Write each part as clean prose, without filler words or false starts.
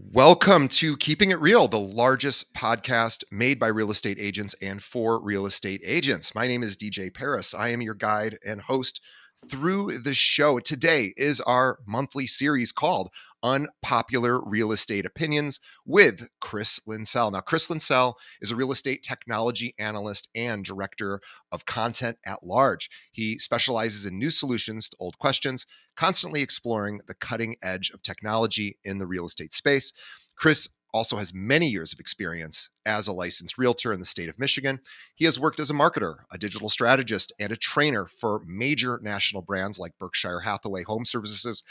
Welcome to Keeping It Real, the largest podcast made by real estate agents and for real estate agents. My name is DJ Paris. I am your guide and host through the show. Today is our monthly series called Unpopular Real Estate Opinions with Chris Linsell. Now, Chris Linsell is a real estate technology analyst and director of content at large. He specializes in new solutions to old questions, constantly exploring the cutting edge of technology in the real estate space. Chris also has many years of experience as a licensed realtor in the state of Michigan. He has worked as a marketer, a digital strategist, and a trainer for major national brands like Berkshire Hathaway Home Services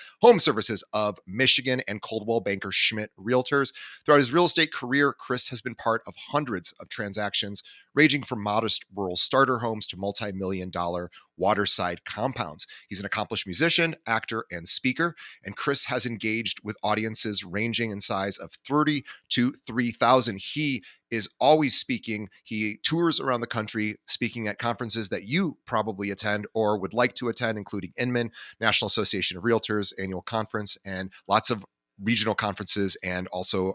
of Michigan, and Coldwell Banker Schmidt Realtors. Throughout his real estate career, Chris has been part of hundreds of transactions, ranging from modest rural starter homes to multi-million dollar waterside compounds. He's an accomplished musician, actor, and speaker, and Chris has engaged with audiences ranging in size of 30 to 3,000. He is always speaking. He tours around the country speaking at conferences that you probably attend or would like to attend, including Inman, National Association of Realtors annual conference, and lots of regional conferences and also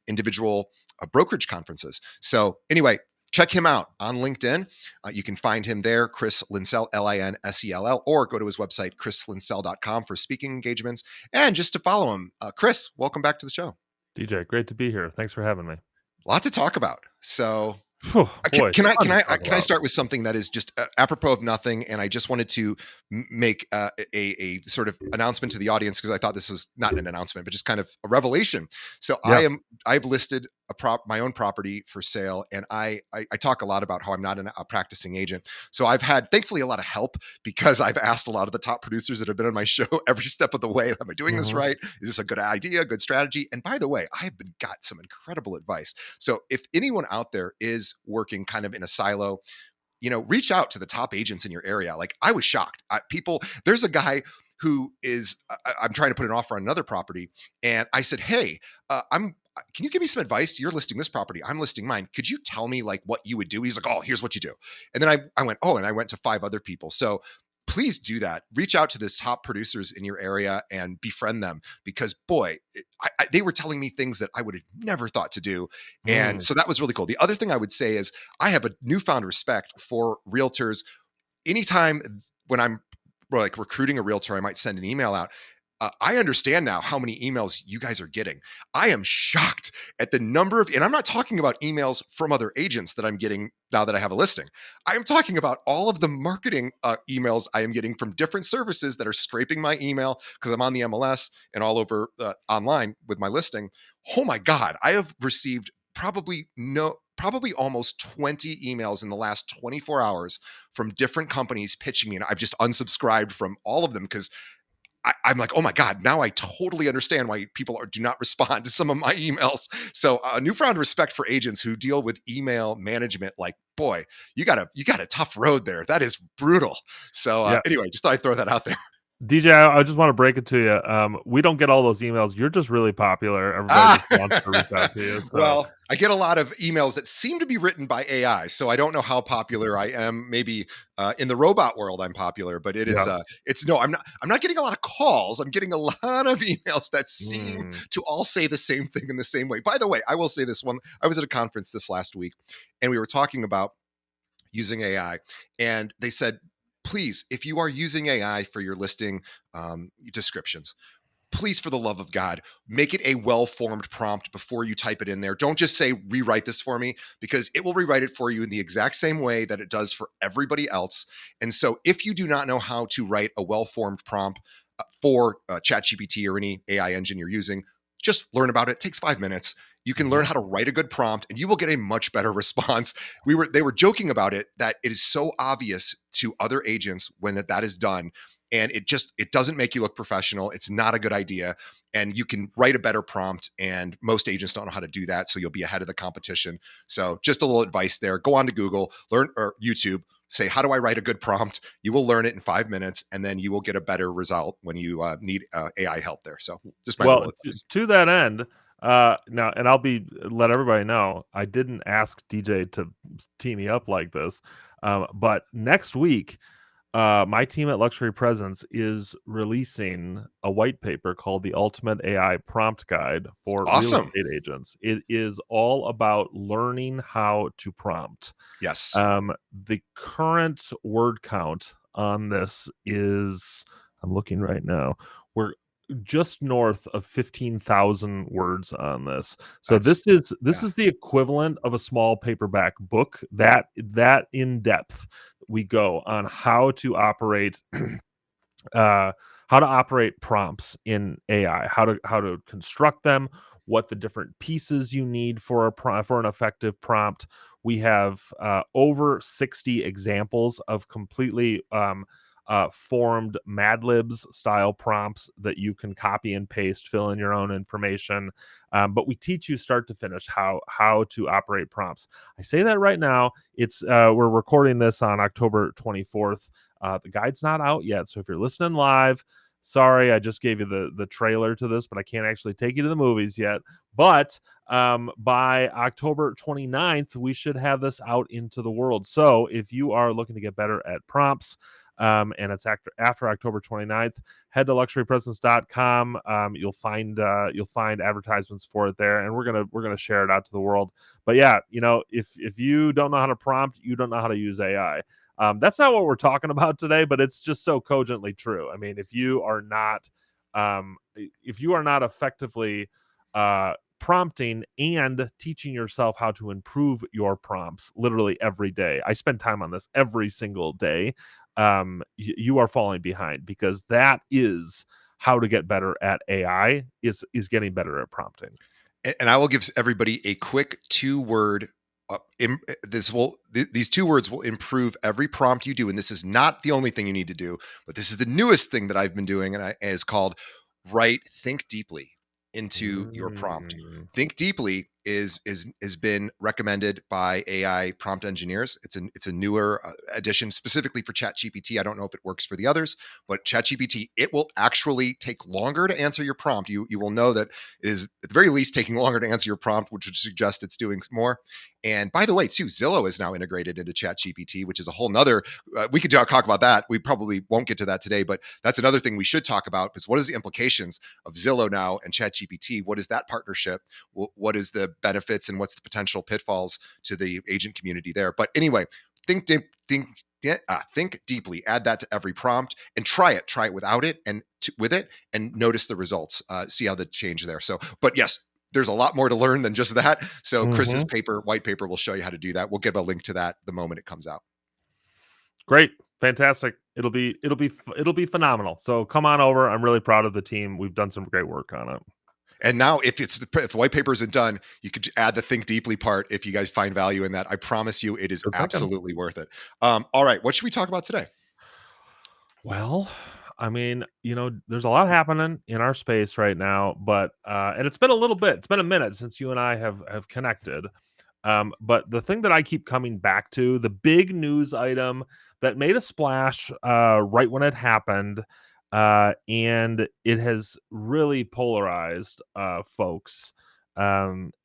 individual brokerage conferences. So anyway, check him out on LinkedIn. You can find him there, Chris Linsell, Linsell, or go to his website, chrislinsell.com, for speaking engagements and just to follow him. Chris, welcome back to the show. DJ, great to be here. Thanks for having me. A lot to talk about. So Boy, can I start with something that is just apropos of nothing? And I just wanted to make a sort of announcement to the audience, because I thought this was not an announcement, but just kind of a revelation. So Yeah. I've listed my own property for sale, and I talk a lot about how I'm not a practicing agent. So I've had, thankfully, a lot of help, because I've asked a lot of the top producers that have been on my show every step of the way. Am I doing this right? Is this a good idea, a good strategy? And by the way, I've got some incredible advice. So if anyone out there is working kind of in a silo, reach out to the top agents in your area. Like, I was shocked. There's a guy who is, I'm trying to put an offer on another property. And I said, hey, can you give me some advice? You're listing this property, I'm listing mine. Could you tell me like what you would do? He's like, oh, here's what you do. And then I went, oh, and I went to 5 other people. So please do that. Reach out to the top producers in your area and befriend them, because boy, they were telling me things that I would have never thought to do. And so that was really cool. The other thing I would say is I have a newfound respect for realtors. Anytime when I'm like recruiting a realtor, I might send an email out. I understand now how many emails you guys are getting. I am shocked at the number of, and I'm not talking about emails from other agents that I'm getting now that I have a listing. I am talking about all of the marketing emails I am getting from different services that are scraping my email because I'm on the MLS and all over online with my listing. Oh my God, I have received probably almost 20 emails in the last 24 hours from different companies pitching me. And I've just unsubscribed from all of them, because I'm like, oh my God, now I totally understand why people do not respond to some of my emails. So newfound respect for agents who deal with email management. Like, boy, you got a tough road there. That is brutal. So anyway, just thought I'd throw that out there. DJ, I just want to break it to you. We don't get all those emails. You're just really popular. Everybody just wants to reach out to you. So. Well, I get a lot of emails that seem to be written by AI, so I don't know how popular I am. Maybe in the robot world, I'm popular, but it is. I'm not getting a lot of calls. I'm getting a lot of emails that seem to all say the same thing in the same way. By the way, I will say this one. I was at a conference this last week, and we were talking about using AI, and they said, please, if you are using AI for your listing descriptions, please, for the love of God, make it a well-formed prompt before you type it in there. Don't just say, rewrite this for me, because it will rewrite it for you in the exact same way that it does for everybody else. And so if you do not know how to write a well-formed prompt for ChatGPT or any AI engine you're using, just learn about it. It takes 5 minutes. You can learn how to write a good prompt, and you will get a much better response. They were joking about it, that it is so obvious to other agents when that is done. And it doesn't make you look professional. It's not a good idea. And you can write a better prompt, and most agents don't know how to do that. So you'll be ahead of the competition. So just a little advice there. Go on to Google, or YouTube, say, how do I write a good prompt? You will learn it in 5 minutes, and then you will get a better result when you need AI help there. So just my little advice. To that end, now, and let everybody know, I didn't ask DJ to tee me up like this, but next week, My team at Luxury Presence is releasing a white paper called the Ultimate AI Prompt Guide for real Awesome. estate agents. It is all about learning how to prompt. Yes. The current word count on this is, I'm looking right now, we're just north of 15,000 words on this. So That's this yeah. is the equivalent of a small paperback book, that in depth we go on uh, how to operate prompts in AI, how to construct them, what the different pieces you need for for an effective prompt. We have over 60 examples of completely formed Mad Libs style prompts that you can copy and paste, fill in your own information. But we teach you start to finish how to operate prompts. I say that right now. It's we're recording this on October 24th. The guide's not out yet, so if you're listening live, sorry, I just gave you the trailer to this, but I can't actually take you to the movies yet. But by October 29th, we should have this out into the world. So if you are looking to get better at prompts, and it's after October 29th, head to luxurypresence.com. You'll find advertisements for it there, and we're gonna share it out to the world. But yeah, if you don't know how to prompt, you don't know how to use AI. That's not what we're talking about today, but it's just so cogently true. I mean, if you are not effectively prompting and teaching yourself how to improve your prompts literally every day, I spend time on this every single day. You are falling behind, because that is how to get better at AI, is getting better at prompting. And I will give everybody a quick 2-word. These 2 words will improve every prompt you do, and this is not the only thing you need to do, but this is the newest thing that I've been doing, and is called think deeply into your prompt. Mm. Think deeply is has been recommended by AI prompt engineers. It's a newer addition specifically for ChatGPT. I don't know if it works for the others, but ChatGPT, it will actually take longer to answer your prompt. You will know that it is at the very least taking longer to answer your prompt, which would suggest it's doing more. And by the way, too, Zillow is now integrated into ChatGPT, which is a whole nother. We could talk about that. We probably won't get to that today, but that's another thing we should talk about. Because what is the implications of Zillow now and ChatGPT? What is that partnership? What is the benefits and what's the potential pitfalls to the agent community there? But anyway, think deep, think deeply. Add that to every prompt and try it. Try it without it and with it, and notice the results. See how the change there. So, but yes, there's a lot more to learn than just that. So Chris's Mhm. white paper will show you how to do that. We'll give a link to that the moment it comes out. Great. Fantastic. It'll be phenomenal. So come on over. I'm really proud of the team. We've done some great work on it. And now, if the white paper isn't done, you could add the think deeply part if you guys find value in that. I promise you, it is Good thinking. absolutely worth it. All right, what should we talk about today? Well, I mean, there's a lot happening in our space right now, but and it's been a little bit. It's been a minute since you and I have connected. But the thing that I keep coming back to, the big news item that made a splash right when it happened, and it has really polarized folks,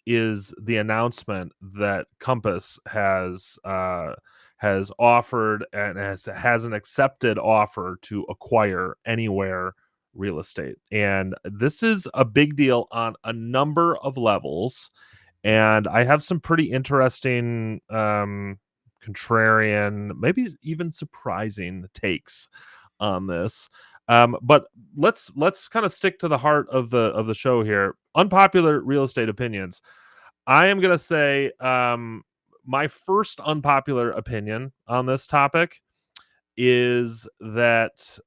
is the announcement that Compass has offered and has an accepted offer to acquire Anywhere real estate. And this is a big deal on a number of levels, and I have some pretty interesting, contrarian, maybe even surprising takes on this. But let's kind of stick to the heart of the show here. Unpopular real estate opinions. I am gonna say, my first unpopular opinion on this topic is that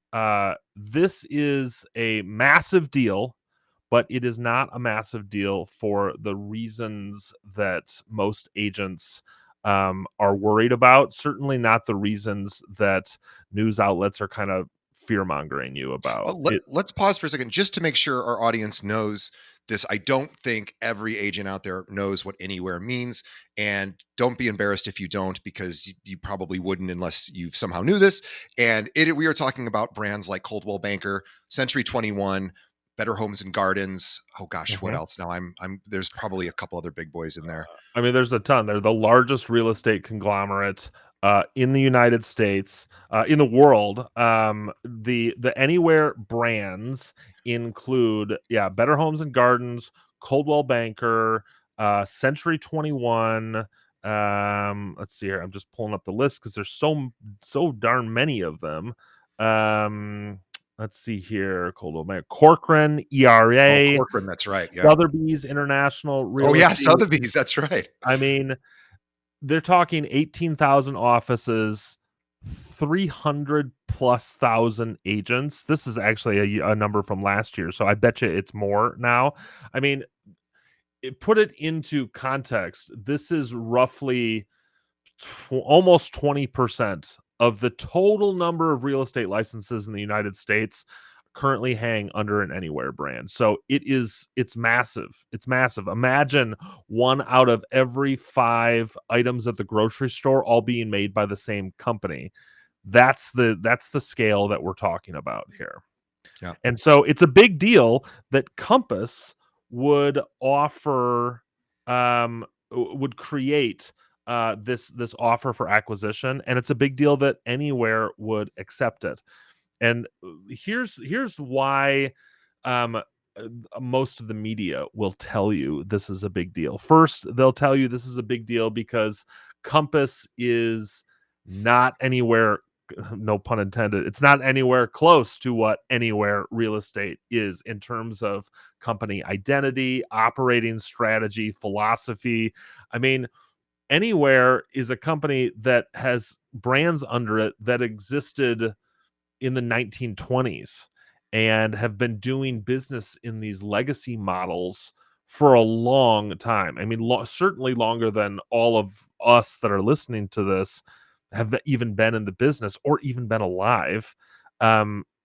this is a massive deal, but it is not a massive deal for the reasons that most agents are worried about. Certainly not the reasons that news outlets are kind of fear mongering you about. Let's pause for a second just to make sure our audience knows this. I don't think every agent out there knows what anywhere means. And don't be embarrassed if you don't, because you probably wouldn't unless you somehow knew this. And we are talking about brands like Coldwell Banker, Century 21, Better Homes and Gardens. Oh gosh, what Mhm. else? Now there's probably a couple other big boys in there. I mean, there's a ton. They're the largest real estate conglomerate in the United States, in the world. The Anywhere brands include, Better Homes and Gardens, Coldwell Banker, Century 21. Let's see here. I'm just pulling up the list because there's so darn many of them. Let's see here. Coldwell Banker, Corcoran, Oh, ERA, Corcoran, that's right. Yeah. Sotheby's International Oh, yeah, Realty. Sotheby's, that's right. I mean, they're talking 18,000 offices, 300 plus thousand agents. This is actually a number from last year, so I bet you it's more now. I mean, put it into context. This is roughly almost 20% of the total number of real estate licenses in the United States currently hang under an Anywhere brand. So it's massive. It's massive. Imagine 1 out of every 5 items at the grocery store all being made by the same company. That's the scale that we're talking about here. Yeah. And so it's a big deal that Compass would offer, would create this offer for acquisition, and it's a big deal that Anywhere would accept it. And here's why most of the media will tell you this is a big deal. First, they'll tell you this is a big deal because Compass is not anywhere, no pun intended, it's not anywhere close to what Anywhere Real Estate is in terms of company identity, operating strategy, philosophy. I mean, Anywhere is a company that has brands under it that existed in the 1920s and have been doing business in these legacy models for a long time. I mean, certainly longer than all of us that are listening to this have even been in the business or even been alive.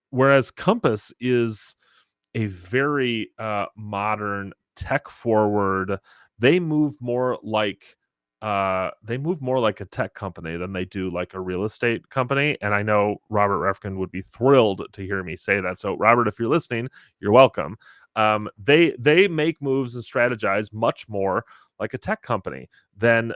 Whereas Compass is a very modern, tech forward. They move more like a tech company than they do like a real estate company. And I know Robert Refkin would be thrilled to hear me say that. So Robert, if you're listening, you're welcome. They make moves and strategize much more like a tech company than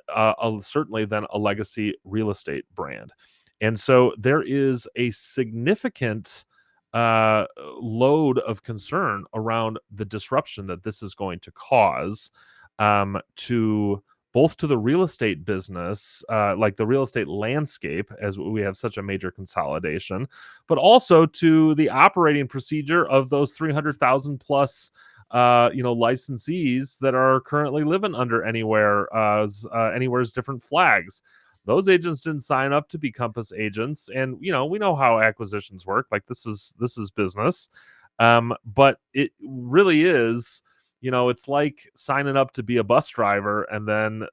certainly than a legacy real estate brand. And so there is a significant load of concern around the disruption that this is going to cause, to both to the real estate business, like the real estate landscape, as we have such a major consolidation, but also to the operating procedure of those 300,000 plus, licensees that are currently living under Anywhere's different flags. Those agents didn't sign up to be Compass agents, and we know how acquisitions work. Like this is business, but it really is. It's like signing up to be a bus driver, and then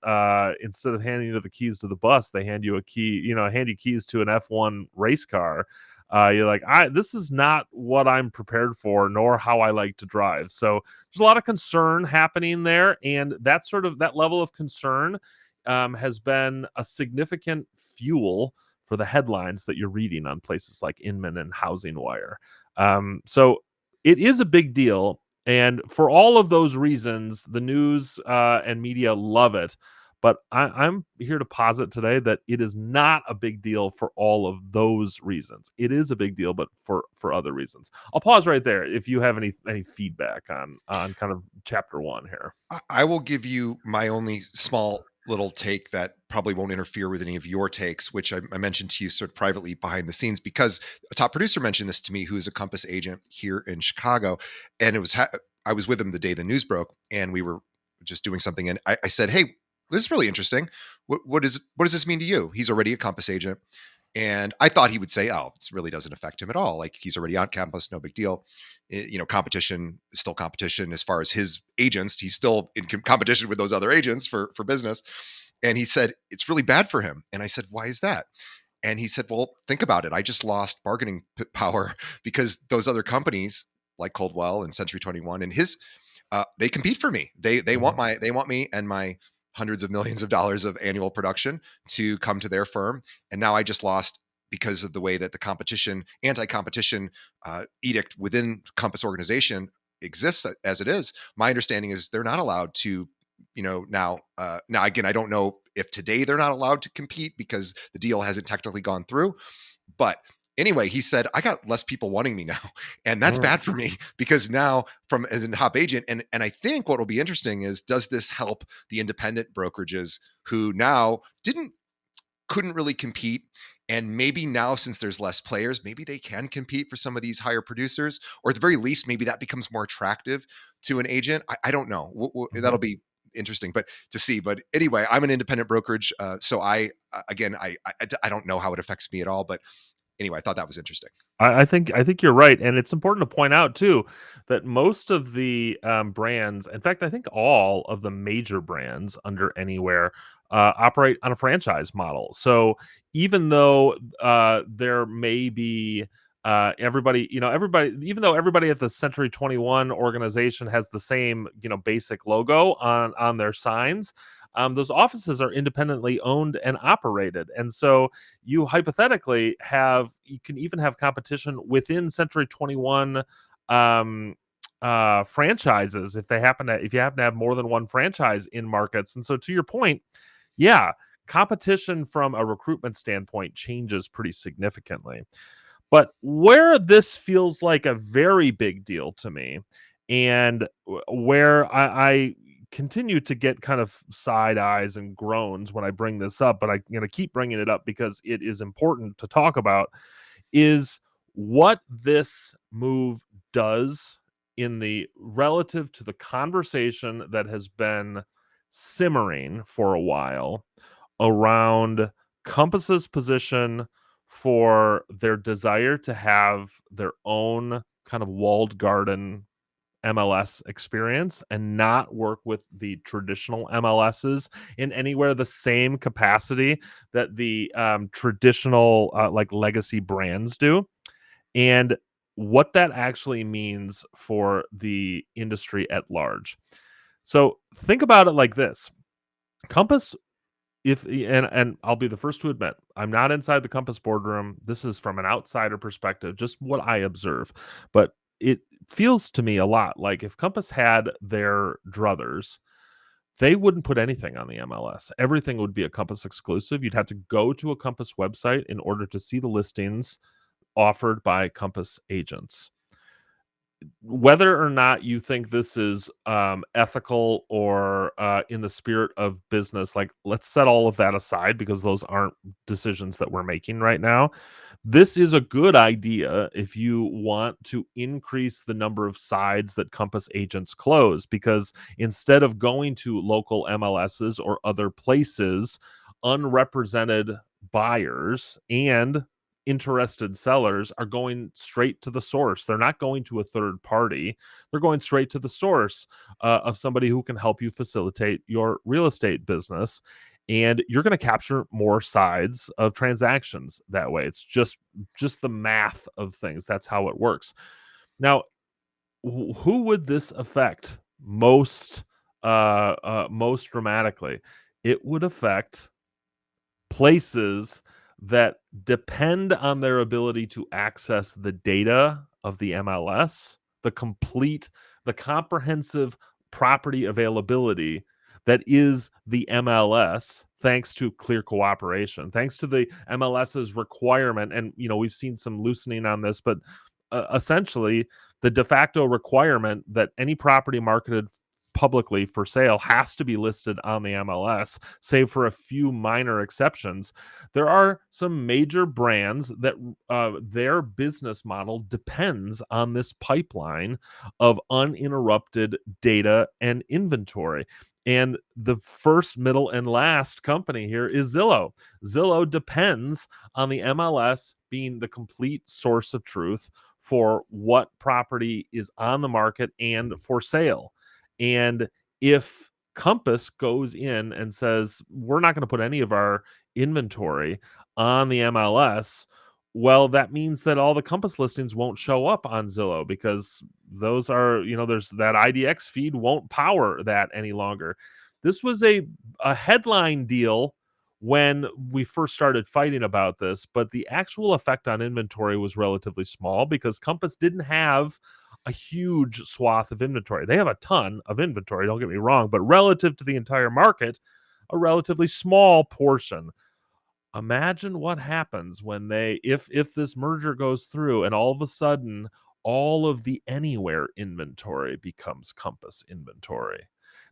instead of handing you the keys to the bus, they hand you a key. Hand you keys to an F1 race car. You're like, this is not what I'm prepared for, nor how I like to drive. So there's a lot of concern happening there, and that level of concern has been a significant fuel for the headlines that you're reading on places like Inman and Housing Wire. So it is a big deal. And for all of those reasons, the news and media love it. But I'm here to posit today that it is not a big deal for all of those reasons. It is a big deal, but for other reasons. I'll pause right there if you have any feedback on kind of chapter 1 here. I will give you my only small little take that probably won't interfere with any of your takes, which I mentioned to you sort of privately behind the scenes, because a top producer mentioned this to me, who is a Compass agent here in Chicago. And I was with him the day the news broke, and we were just doing something. And I said, "Hey, this is really interesting. What does this mean to you?" He's already a Compass agent. And I thought he would say, "Oh, it really doesn't affect him at all. Like, he's already on campus, no big deal. Competition is still competition as far as his agents. He's still in competition with those other agents for business." And he said, "It's really bad for him." And I said, "Why is that?" And he said, "Well, think about it. I just lost bargaining power because those other companies like Coldwell and Century 21 and they compete for me. They want me and my hundreds of millions of dollars of annual production to come to their firm. And now I just lost because of the way that the anti-competition edict within Compass organization exists as it is. My understanding is they're not allowed to, now again, I don't know if today they're not allowed to compete because the deal hasn't technically gone through. But anyway, he said, I got less people wanting me now. And that's Mm. bad for me because now from as a top agent, and I think what will be interesting is, does this help the independent brokerages who now couldn't really compete? And maybe now, since there's less players, maybe they can compete for some of these higher producers, or at the very least, maybe that becomes more attractive to an agent. I don't know. That'll Mhm. be interesting, but to see. But anyway, I'm an independent brokerage, so again, I don't know how it affects me at all. But anyway, I thought that was interesting. I think you're right, and it's important to point out too that most of the brands, in fact, I think all of the major brands under Anywhere operate on a franchise model. So even though there may be everybody, even though everybody at the Century 21 organization has the same basic logo on their signs. Those offices are independently owned and operated, and so you hypothetically you can even have competition within Century 21 um franchises if you happen to have more than one franchise in markets. And so to your point, yeah, competition from a recruitment standpoint changes pretty significantly. But where this feels like a very big deal to me, and where I continue to get kind of side eyes and groans when I bring this up, but I'm going to keep bringing it up because it is important to talk about, is what this move does in the relative to the conversation that has been simmering for a while around Compass's position for their desire to have their own kind of walled garden MLS experience and not work with the traditional MLSs in anywhere the same capacity that the traditional like legacy brands do, and what that actually means for the industry at large. So think about it like this. Compass, if and I'll be the first to admit, I'm not inside the Compass boardroom. This is from an outsider perspective, just what I observe. But it feels to me a lot like if Compass had their druthers, they wouldn't put anything on the MLS. Everything would be a Compass exclusive. You'd have to go to a Compass website in order to see the listings offered by Compass agents. Whether or not you think this is ethical or in the spirit of business, like let's set all of that aside because those aren't decisions that we're making right now. This is a good idea if you want to increase the number of sides that Compass agents close, because instead of going to local MLSs or other places, unrepresented buyers and interested sellers are going straight to the source. They're not going to a third party. They're going straight to the source of somebody who can help you facilitate your real estate business. And you're going to capture more sides of transactions that way. It's just the math of things. That's how it works. Now, who would this affect most dramatically? It would affect places that depend on their ability to access the data of the MLS, the comprehensive property availability that is the MLS, thanks to clear cooperation, thanks to the MLS's requirement. And, we've seen some loosening on this, but essentially, the de facto requirement that any property marketed publicly for sale has to be listed on the MLS, save for a few minor exceptions. There are some major brands that their business model depends on this pipeline of uninterrupted data and inventory. And the first, middle, and last company here is Zillow. Zillow depends on the MLS being the complete source of truth for what property is on the market and for sale. And if Compass goes in and says, we're not going to put any of our inventory on the MLS, well, that means that all the Compass listings won't show up on Zillow because those are, there's that IDX feed won't power that any longer. This was a headline deal when we first started fighting about this, but the actual effect on inventory was relatively small because Compass didn't have a huge swath of inventory. They have a ton of inventory, don't get me wrong, but relative to the entire market, a relatively small portion. Imagine what happens when if this merger goes through and all of a sudden all of the anywhere inventory becomes Compass inventory.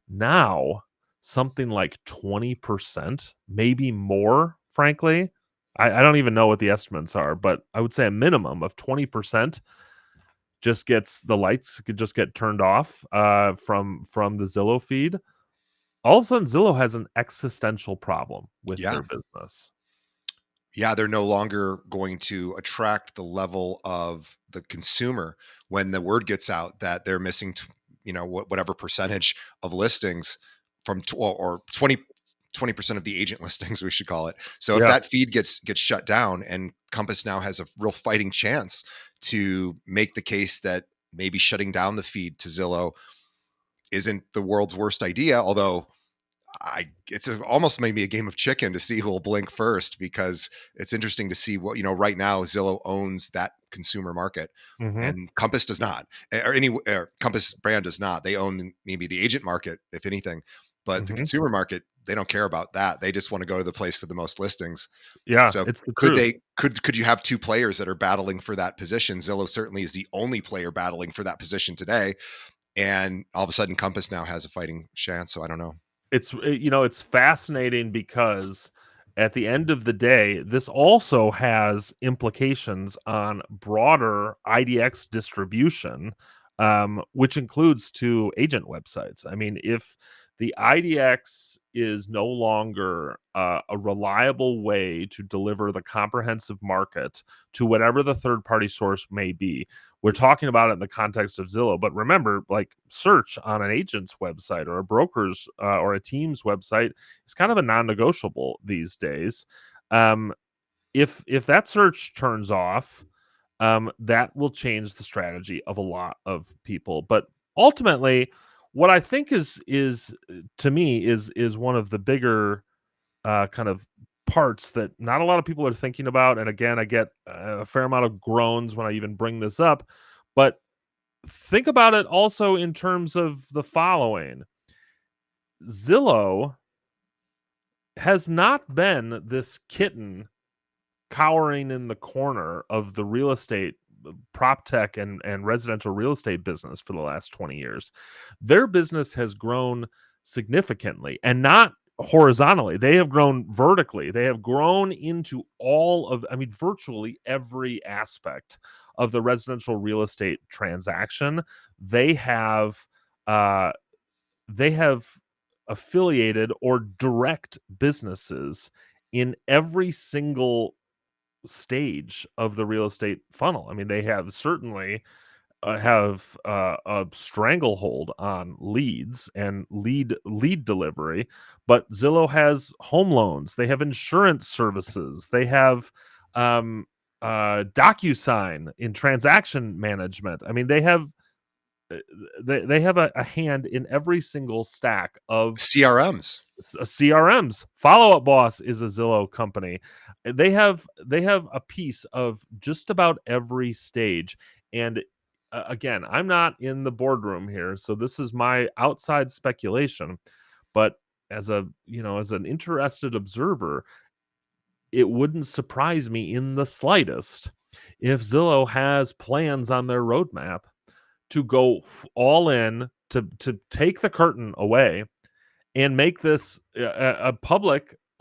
Now, something like 20%, maybe more, frankly. I don't even know what the estimates are, but I would say a minimum of 20% just gets the lights could just get turned off from the Zillow feed. All of a sudden, Zillow has an existential problem with Yeah. their business. Yeah, they're no longer going to attract the level of the consumer when the word gets out that they're missing, whatever percentage of listings from or 20% of the agent listings, we should call it. So if Yeah. that feed gets shut down, and Compass now has a real fighting chance to make the case that maybe shutting down the feed to Zillow isn't the world's worst idea, although almost maybe a game of chicken to see who will blink first, because it's interesting to see what, right now Zillow owns that consumer market Mhm. and Compass does not, or Compass brand does not. They own maybe the agent market, if anything, but the Mhm. consumer market, they don't care about that. They just want to go to the place with the most listings. Yeah, So it's the could truth. they could you have two players that are battling for that position? Zillow certainly is the only player battling for that position today, and all of a sudden Compass now has a fighting chance. So I don't know. It's fascinating because at the end of the day, this also has implications on broader IDX distribution, which includes to agent websites. I mean, if the IDX is no longer a reliable way to deliver the comprehensive market to whatever the third party source may be, we're talking about it in the context of Zillow, but remember, like search on an agent's website or a broker's or a team's website is kind of a non-negotiable these days. Um, if that search turns off, that will change the strategy of a lot of people. But ultimately, what I think is to me is one of the bigger kind of parts that not a lot of people are thinking about. And again, I get a fair amount of groans when I even bring this up, but think about it also in terms of the following. Zillow has not been this kitten cowering in the corner of the real estate prop tech and residential real estate business for the last 20 years. Their business has grown significantly and not horizontally. They have grown vertically. They have grown into virtually every aspect of the residential real estate transaction. They have uh they have affiliated or direct businesses in every single stage of the real estate funnel. I mean, they have certainly have a stranglehold on leads and lead delivery, but Zillow has home loans, they have insurance services, they have um, DocuSign in transaction management. I mean, uh, they have a hand in every single stack of CRMs. CRMs. Follow Up Boss is a Zillow company. They have a piece of just about every stage. And again, I'm not in the boardroom here, so this is my outside speculation. But as an interested observer, it wouldn't surprise me in the slightest if Zillow has plans on their roadmap to go all in to take the curtain away and make this a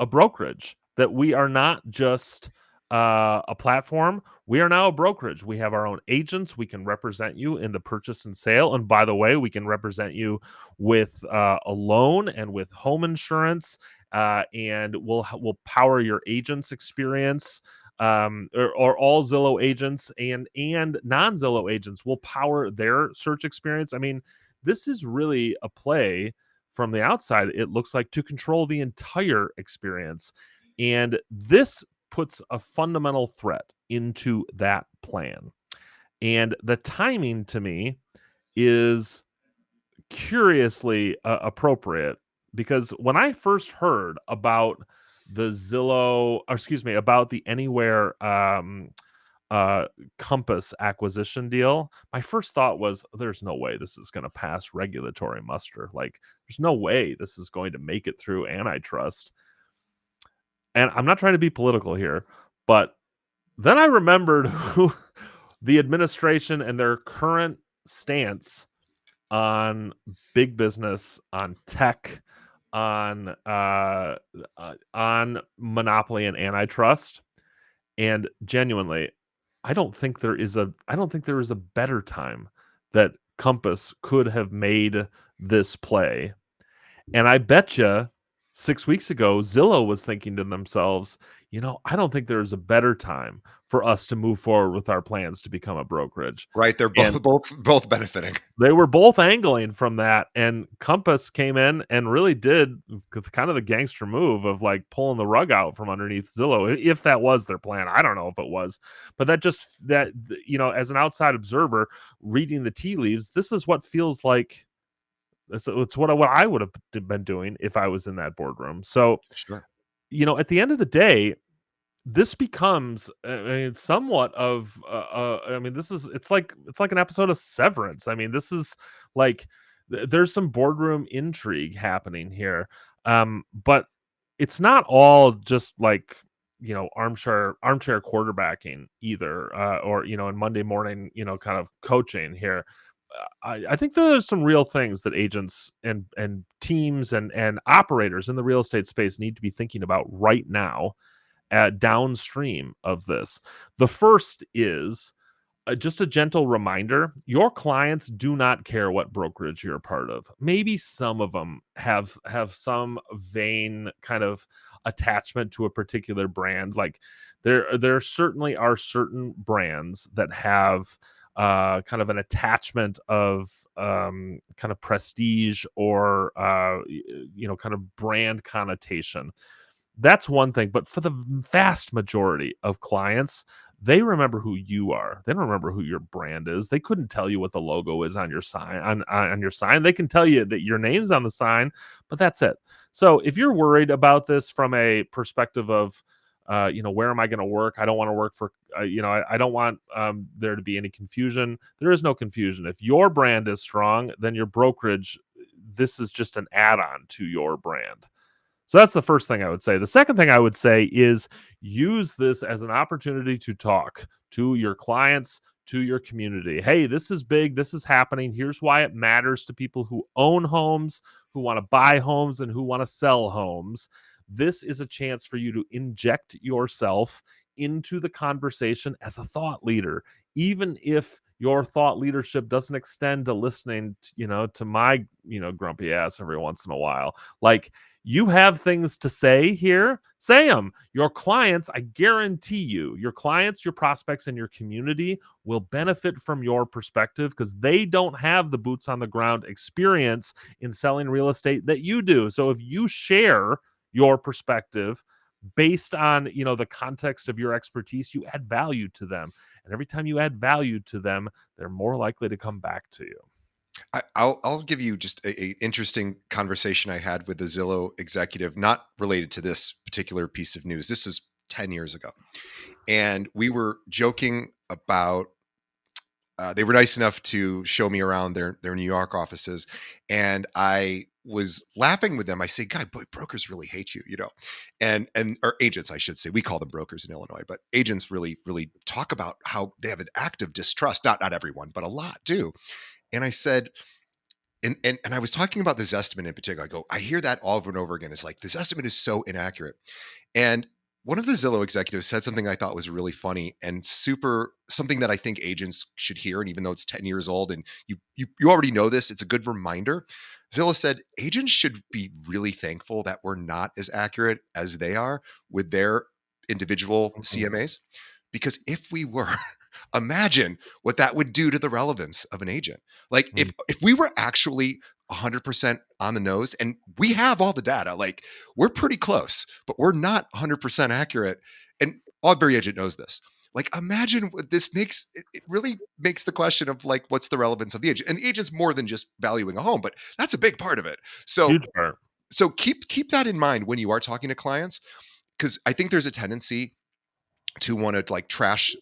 brokerage, that we are not just a platform. We are now a brokerage. We have our own agents. We can represent you in the purchase and sale. And by the way, we can represent you with a loan and with home insurance. And we'll power your agents' experience. Or all Zillow agents and non Zillow agents will power their search experience. I mean, this is really a play from the outside, it looks like, to control the entire experience. And this puts a fundamental threat into that plan. And the timing to me is curiously appropriate, because when I first heard about the Zillow, or excuse me, about the Anywhere uh, Compass acquisition deal, my first thought was, "There's no way this is gonna pass regulatory muster, like, there's no way this is going to make it through antitrust." And I'm not trying to be political here, but then I remembered who the administration and their current stance on big business, on tech, on monopoly and antitrust. And genuinely, I don't think there is a better time that Compass could have made this play. And I bet you 6 weeks ago, Zillow was thinking to themselves, I don't think there's a better time for us to move forward with our plans to become a brokerage. Right? They're And both benefiting. they were both angling from that, and Compass came in and really did kind of the gangster move of like pulling the rug out from underneath Zillow, if that was their plan. I don't know if it was, but as an outside observer reading the tea leaves, this is what feels like. It's what I would have been doing if I was in that boardroom. So, Sure. at the end of the day, this becomes, I mean, somewhat of, I mean, it's like an episode of Severance. I mean, this is like there's some boardroom intrigue happening here, but it's not all just like armchair quarterbacking either, or in Monday morning kind of coaching here. I think there's some real things that agents and teams and operators in the real estate space need to be thinking about right now downstream of this. The first is just a gentle reminder: your clients do not care what brokerage you're a part of. Maybe some of them have some vain kind of attachment to a particular brand. Like there certainly are certain brands that have kind of an attachment of kind of prestige or kind of brand connotation. That's one thing, but for the vast majority of clients, they remember who you are. They don't remember who your brand is. They couldn't tell you what the logo is on your sign on your sign. They can tell you that your name's on the sign, but that's it. So if you're worried about this from a perspective of where am I going to work? I don't want to work for, I don't want there to be any confusion. There is no confusion. If your brand is strong, then your brokerage, this is just an add on to your brand. So that's the first thing I would say. The second thing I would say is use this as an opportunity to talk to your clients, to your community. Hey, this is big. This is happening. Here's why it matters to people who own homes, who want to buy homes, and who want to sell homes. This is a chance for you to inject yourself into the conversation as a thought leader, even if your thought leadership doesn't extend to listening, to my, grumpy ass every once in a while. Like, you have things to say here, say them. Your clients, I guarantee you, your clients, your prospects, and your community will benefit from your perspective because they don't have the boots on the ground experience in selling real estate that you do. So if you share your perspective based on the context of your expertise, you add value to them. And every time you add value to them, they're more likely to come back to you. I'll give you just a interesting conversation I had with the Zillow executive, not related to this particular piece of news. This is 10 years ago. And we were joking about, they were nice enough to show me around their New York offices. And I was laughing with them. I say, God, boy, brokers really hate you, or agents, I should say. We call them brokers in Illinois, but agents really, really talk about how they have an active distrust. Not everyone, but a lot do. And I said, and I was talking about this estimate in particular. I go, I hear that over and over again. It's like, this estimate is so inaccurate. And one of the Zillow executives said something I thought was really funny and something that I think agents should hear. And even though it's 10 years old and you already know this, it's a good reminder. Zillow said agents should be really thankful that we're not as accurate as they are with their individual Mhm. CMAs. Because if we were, imagine what that would do to the relevance of an agent. Like Mm. if we were actually 100% on the nose, and we have all the data, like we're pretty close, but we're not 100% accurate. And every agent knows this. Like, imagine what this makes. It really makes the question of like, what's the relevance of the agent? And the agent's more than just valuing a home, but that's a big part of it. So, Huge part. so keep that in mind when you are talking to clients, because I think there's a tendency to want to like trash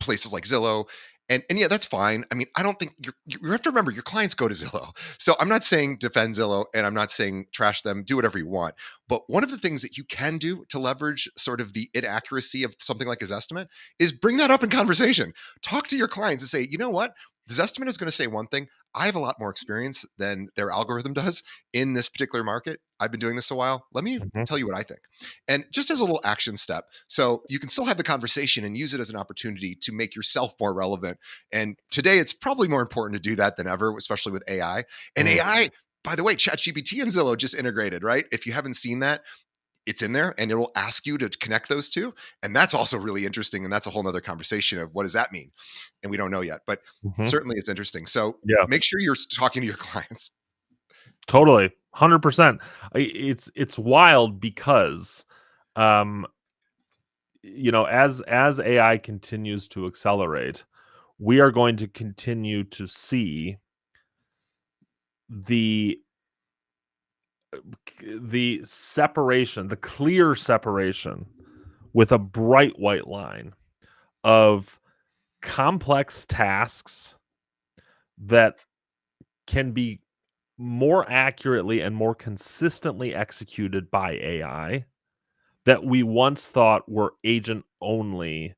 places like Zillow. And yeah, that's fine. I mean, I don't think you have to remember your clients go to Zillow. So I'm not saying defend Zillow and I'm not saying trash them, do whatever you want. But one of the things that you can do to leverage sort of the inaccuracy of something like his estimate is bring that up in conversation. Talk to your clients and say, you know what? This estimate is going to say one thing. I have a lot more experience than their algorithm does in this particular market. I've been doing this a while. Let me Mhm. tell you what I think. And just as a little action step, so you can still have the conversation and use it as an opportunity to make yourself more relevant. And today it's probably more important to do that than ever, especially with AI. And Mm. AI, by the way, ChatGPT and Zillow just integrated, right? If you haven't seen that, it's in there and it'll ask you to connect those two. And that's also really interesting. And that's a whole nother conversation of what does that mean? And we don't know yet, but Mhm. certainly it's interesting. So Yeah, make sure you're talking to your clients. totally. 100%. It's wild because, um, as AI continues to accelerate, we are going to continue to see the the separation, the clear separation with a bright white line of complex tasks that can be more accurately and more consistently executed by AI that we once thought were agent only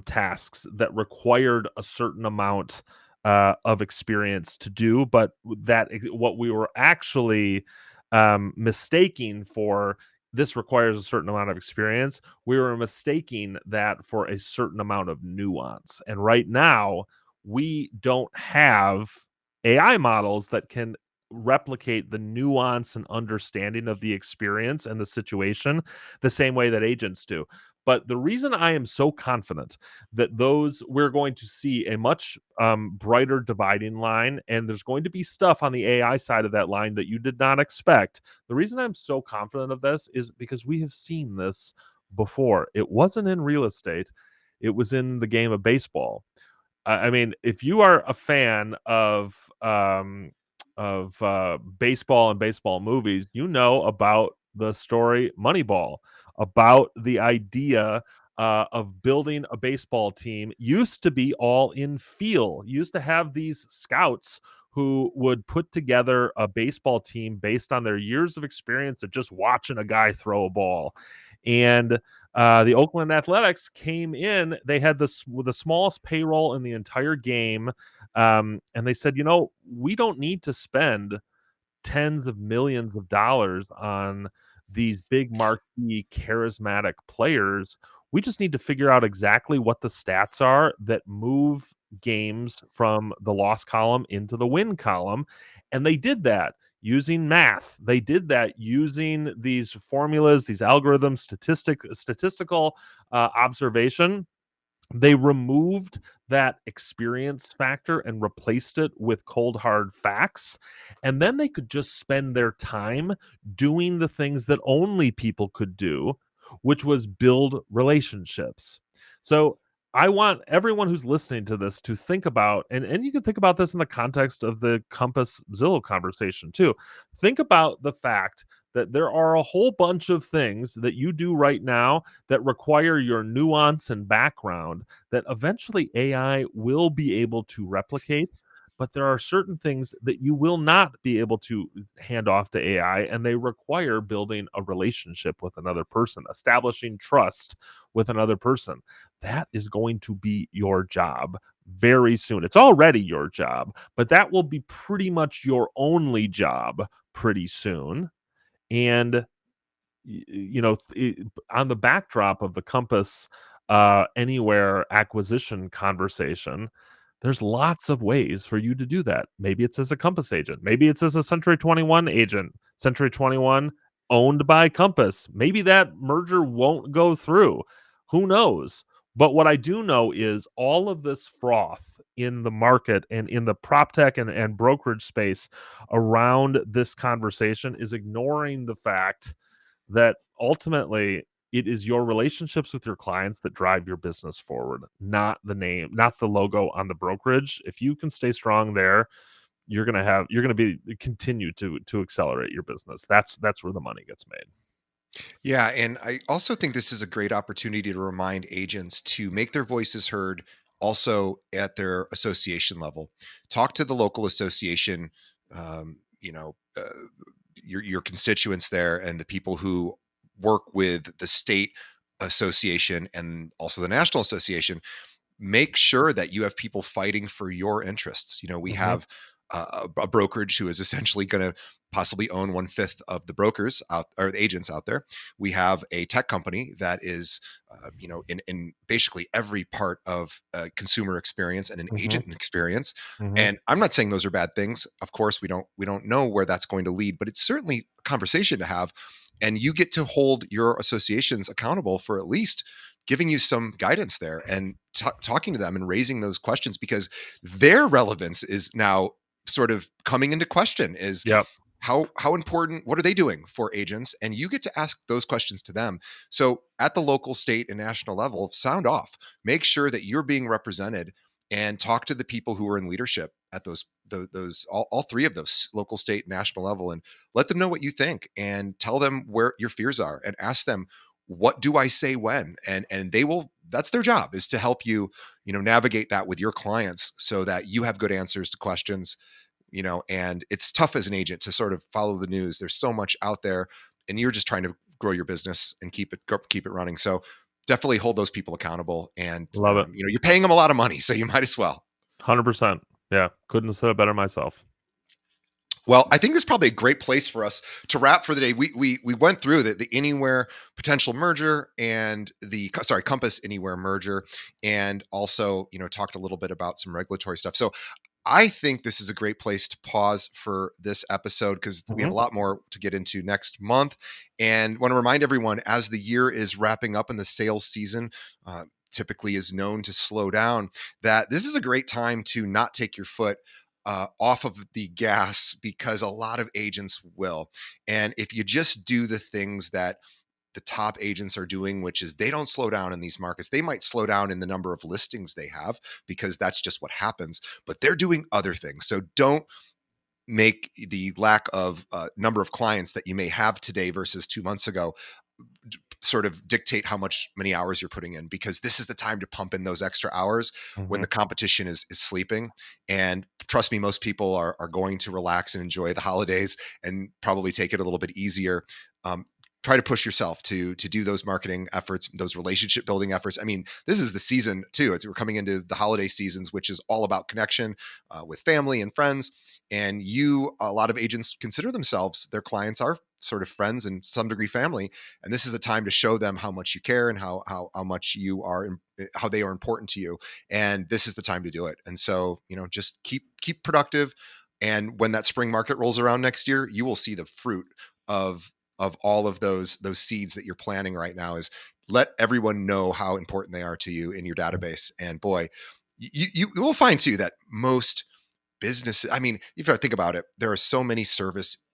tasks that required a certain amount of experience to do, but what we were actually mistaking for this requires a certain amount of experience. We were mistaking that for a certain amount of nuance. And right now, we don't have AI models that can replicate the nuance and understanding of the experience and the situation the same way that agents do. But the reason I am so confident that those we're going to see a much brighter dividing line, and there's going to be stuff on the AI side of that line that you did not expect. The reason I'm so confident of this is because we have seen this before. It wasn't in real estate, it was in the game of baseball. I mean, if you are a fan of baseball and baseball movies, you know about the story Moneyball, about the idea of building a baseball team. Used to be all in feel. Used to have these scouts who would put together a baseball team based on their years of experience of just watching a guy throw a ball. And the Oakland Athletics came in. They had the smallest payroll in the entire game, and they said, we don't need to spend tens of millions of dollars on these big marquee charismatic players. We just need to figure out exactly what the stats are that move games from the loss column into the win column. And they did that using math. They did that using these formulas, these algorithms, statistical observation. They removed that experience factor and replaced it with cold hard facts, and then they could just spend their time doing the things that only people could do, which was build relationships. So I want everyone who's listening to this to think about, and you can think about this in the context of the Compass Zillow conversation too. Think about the fact that there are a whole bunch of things that you do right now that require your nuance and background that eventually AI will be able to replicate. But there are certain things that you will not be able to hand off to AI, and they require building a relationship with another person, establishing trust with another person. That is going to be your job very soon. It's already your job, but that will be pretty much your only job pretty soon. And on the backdrop of the Compass Anywhere acquisition conversation, there's lots of ways for you to do that. Maybe it's as a Compass agent. Maybe it's as a Century 21 agent. Century 21 owned by Compass. Maybe that merger won't go through. Who knows? But what I do know is all of this froth in the market and in the prop tech and brokerage space around this conversation is ignoring the fact that ultimately it is your relationships with your clients that drive your business forward, not the name, not the logo on the brokerage. If you can stay strong there, you're gonna be continue to accelerate your business. That's where the money gets made. Yeah, and I also think this is a great opportunity to remind agents to make their voices heard also at their association level. Talk to the local association, um, you know, your constituents there and the people who work with the state association and also the national association. Make sure that you have people fighting for your interests. We Mhm, have a brokerage who is essentially going to possibly own 1/5 of the brokers out or the agents out there. We have a tech company that is, in basically every part of consumer experience and an mhm, agent experience. mhm. And I'm not saying those are bad things. Of course, we don't know where that's going to lead, but it's certainly a conversation to have. And you get to hold your associations accountable for at least giving you some guidance there and talking to them and raising those questions because their relevance is now sort of coming into question is Yep, how important, what are they doing for agents, and you get to ask those questions to them. So at the local, state, and national level, sound off, make sure that you're being represented, and talk to the people who are in leadership at those all three of those, local, state, national level, and let them know what you think and tell them where your fears are and ask them, what do I say when? And they will, that's their job, is to help you, navigate that with your clients so that you have good answers to questions. And it's tough as an agent to sort of follow the news. There's so much out there, and you're just trying to grow your business and keep it running. So definitely hold those people accountable. And love it. you're paying them a lot of money, so you might as well. 100%. Yeah, couldn't have said it better myself. Well, I think this is probably a great place for us to wrap for the day. We went through the Anywhere potential merger and the Compass Anywhere merger, and also talked a little bit about some regulatory stuff. So I think this is a great place to pause for this episode because we have Mhm, a lot more to get into next month. And want to remind everyone, as the year is wrapping up and the sales season typically is known to slow down, that this is a great time to not take your foot off of the gas, because a lot of agents will. And if you just do the things that the top agents are doing, which is they don't slow down in these markets. They might slow down in the number of listings they have because that's just what happens, but they're doing other things. So don't make the lack of number of clients that you may have today versus 2 months ago sort of dictate how many hours you're putting in, because this is the time to pump in those extra hours when mhm. the competition is sleeping. And trust me, most people are going to relax and enjoy the holidays and probably take it a little bit easier. um, Try to push yourself to do those marketing efforts, those relationship building efforts. I mean, this is the season too. We're coming into the holiday seasons, which is all about connection with family and friends. And a lot of agents consider themselves, their clients are sort of friends and some degree family, and this is a time to show them how much you care and how much how they are important to you. And this is the time to do it. And so just keep productive, and when that spring market rolls around next year, you will see the fruit of all of those seeds that you're planting right now. Is let everyone know how important they are to you in your database. And boy, you will find too that most businesses, I mean, if I think about it, there are so many service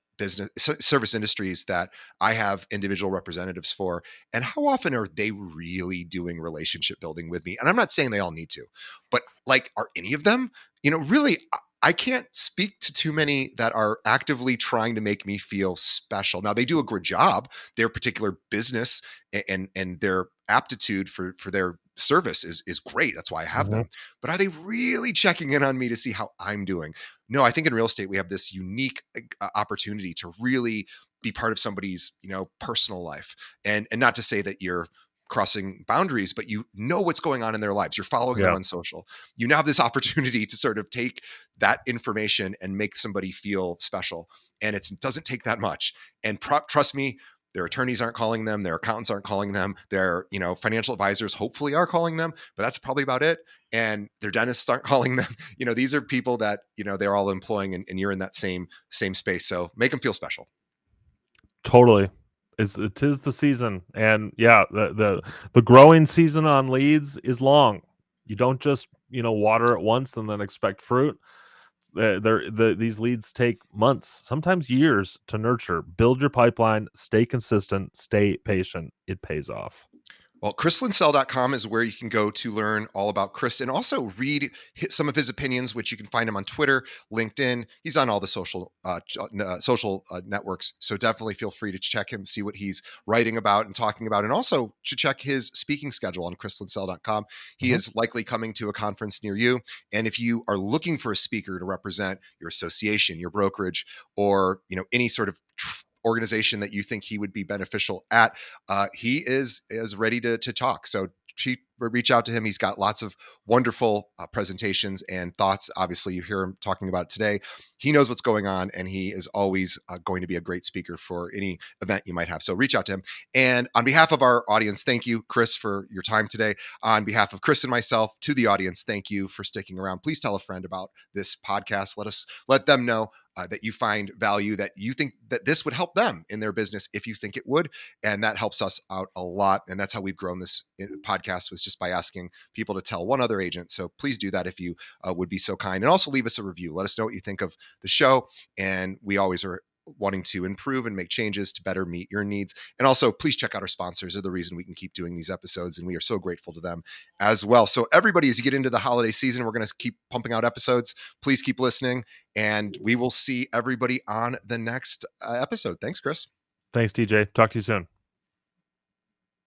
industries that I have individual representatives for. And how often are they really doing relationship building with me? And I'm not saying they all need to, but like, are any of them, really, I can't speak to too many that are actively trying to make me feel special. Now they do a good job. Their particular business and their aptitude for their service is great. That's why I have Mhm. them. But are they really checking in on me to see how I'm doing? No, I think in real estate we have this unique opportunity to really be part of somebody's personal life, and not to say that you're crossing boundaries, but you know what's going on in their lives. You're following them Yeah, on social. You now have this opportunity to sort of take that information and make somebody feel special, and it doesn't take that much. And trust me, their attorneys aren't calling them, their accountants aren't calling them, their financial advisors hopefully are calling them, but that's probably about it. And their dentists aren't calling them. These are people that they're all employing, and you're in that same space. So make them feel special. totally. It is the season, and yeah, the growing season on leads is long. You don't just, water it once and then expect fruit. These leads take months, sometimes years to nurture. Build your pipeline, stay consistent, stay patient. It pays off. Well, chrislinsell.com is where you can go to learn all about Chris and also read some of his opinions, which you can find him on Twitter, LinkedIn. He's on all the social networks. So definitely feel free to check him, see what he's writing about and talking about. And also to check his speaking schedule on chrislinsell.com. He Mhm. is likely coming to a conference near you. And if you are looking for a speaker to represent your association, your brokerage, or any sort of organization that you think he would be beneficial at, he is ready to talk. So reach out to him. He's got lots of wonderful presentations and thoughts. Obviously, you hear him talking about it today. He knows what's going on, and he is always going to be a great speaker for any event you might have. So reach out to him. And on behalf of our audience, thank you, Chris, for your time today. On behalf of Chris and myself, to the audience, thank you for sticking around. Please tell a friend about this podcast. Let them know that you find value, that you think that this would help them in their business if you think it would. And that helps us out a lot. And that's how we've grown this podcast, was just by asking people to tell one other agent. So please do that if you would be so kind. And also leave us a review. Let us know what you think of the show. And we always are wanting to improve and make changes to better meet your needs. And also, please check out our sponsors. They're the reason we can keep doing these episodes, and we are so grateful to them as well. So everybody, as you get into the holiday season, we're going to keep pumping out episodes. Please keep listening, and we will see everybody on the next episode. Thanks, Chris. Thanks, TJ. Talk to you soon.